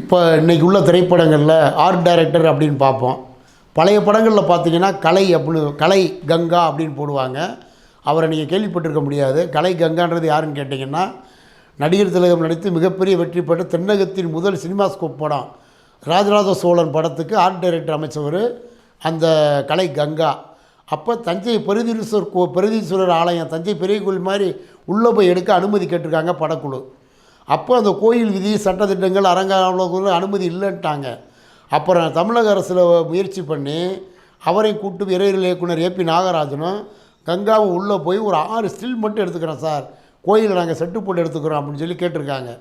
இப்போ இன்றைக்கி உள்ள திரைப்படங்களில் ஆர்ட் டைரக்டர் அப்படின்னு பார்ப்போம். பழைய படங்களில் பார்த்தீங்கன்னா கலை கங்கா அப்படின்னு போடுவாங்க. அவரை நீங்கள் கேள்விப்பட்டிருக்க முடியாது. கலை கங்கான்றது யாருன்னு கேட்டிங்கன்னா, நடிகர் திலகம் நடித்து மிகப்பெரிய வெற்றி பெற்ற தென்னகத்தின் முதல் சினிமாஸ்கோப் படம் ராஜராஜ சோழன் படத்துக்கு ஆர்ட் டைரக்டர் அமைச்சவர் அந்த கலை கங்கா. அப்போ தஞ்சை பிரதீஸ்வரர் ஆலயம், தஞ்சை பெரிய கோயில் மாதிரி உள்ளே போய் எடுக்க அனுமதி கேட்டிருக்காங்க படக்குழு. அப்போ அந்த கோயில் விதி சட்டத்திட்டங்கள் அரங்காவலர்களுக்கு அனுமதி இல்லைன்ட்டாங்க. அப்புறம் தமிழக அரசில் முயற்சி பண்ணி அவரை கூட்டு இறையியல் இயக்குனர் ஏபி நாகராஜனும் கங்காவும் உள்ளே போய் ஒரு 6 ஸ்டில் மட்டும் எடுத்துக்கிறோம் சார், கோயிலில் நாங்கள் செட்டு போட்டு எடுத்துக்கிறோம் அப்படின்னு சொல்லி கேட்டிருக்காங்க.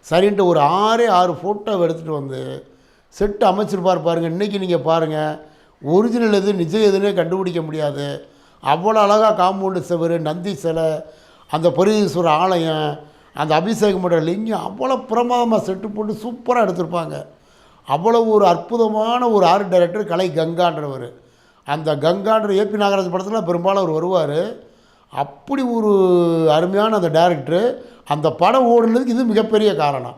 சரின்ட்டு ஒரு 6 ஃபோட்டோவை எடுத்துகிட்டு வந்து செட்டு அமைச்சிருப்பார் பாருங்கள். இன்றைக்கி நீங்கள் பாருங்கள், ஒரிஜினல் எது நிஜம் எதுன்னே கண்டுபிடிக்க முடியாது. அவ்வளோ அழகாக காம்பவுண்டு செவரு, நந்தி சிலை, அந்த பிரதீஸ்வரர் ஆலயம், அந்த அபிஷேகம் பண்ணுற லிங்கம் அவ்வளோ பிரமாதமாக செட்டு போட்டு சூப்பராக எடுத்திருப்பாங்க. அவ்வளோ ஒரு அற்புதமான ஒரு ஆர்ட் டைரக்டர் கலை கங்கான்றவர். அந்த கங்கான்ற ஏபி நாகராஜ் படத்தில் பெரும்பாலும் அவர் வருவார். அப்படி ஒரு அருமையான அந்த டைரக்டரு. அந்த படம் ஓடுனதுக்கு இது மிகப்பெரிய காரணம்.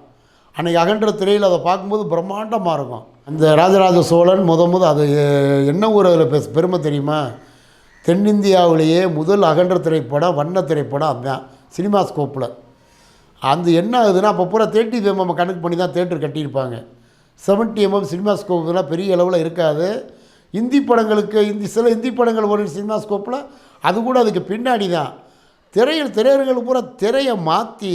அன்றைக்கி அகன்ற திரையில் அதை பார்க்கும்போது பிரம்மாண்டமாக இருக்கும். அந்த ராஜராஜ சோழன் அது என்ன ஒரு அதில் பெருமை தெரியுமா? தென்னிந்தியாவிலேயே முதல் அகன்ற திரைப்படம், வண்ண திரைப்படம் அதுதான் சினிமாஸ்கோப்பில். அந்த என்ன ஆகுதுன்னா, அப்போ பூரா 30 mm கணக்கு பண்ணி தான் தேட்டர் கட்டியிருப்பாங்க. 70 mm சினிமாஸ்கோப்லாம் பெரிய அளவில் இருக்காது. சில இந்தி படங்கள் ஒரு சினிமாஸ்கோப்பில் அது கூட அதுக்கு பின்னாடி தான் திரையர்கள் பூரா திரையை மாற்றி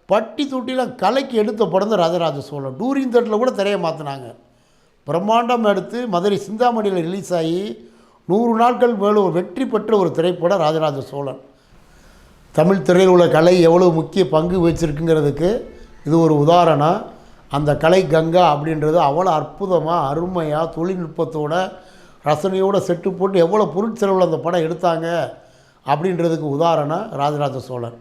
பட்டி தொட்டிலாம் கலைக்கு எடுத்த படம் தான் ராஜராஜ சோழன். டூரிங் தேட்டரில் கூட திரையை மாற்றினாங்க. பிரம்மாண்டம் எடுத்து மதுரை சிந்தாமணியில் ரிலீஸ் ஆகி 100 நாட்கள் மேலே ஒரு வெற்றி பெற்ற ஒரு திரைப்படம் ராஜராஜ சோழன். தமிழ் திரையில் உள்ள கலை எவ்வளோ முக்கிய பங்கு வச்சுருக்குங்கிறதுக்கு இது ஒரு உதாரணம். அந்த கலை கங்கா அப்படின்றது அவ்வளோ அற்புதமாக, அருமையாக, தொழில்நுட்பத்தோட, ரசனையோடு செட்டு போட்டு எவ்வளோ பொருட்செலவில் அந்த படம் எடுத்தாங்க அப்படின்றதுக்கு உதாரணம் ராஜராஜ சோழன்.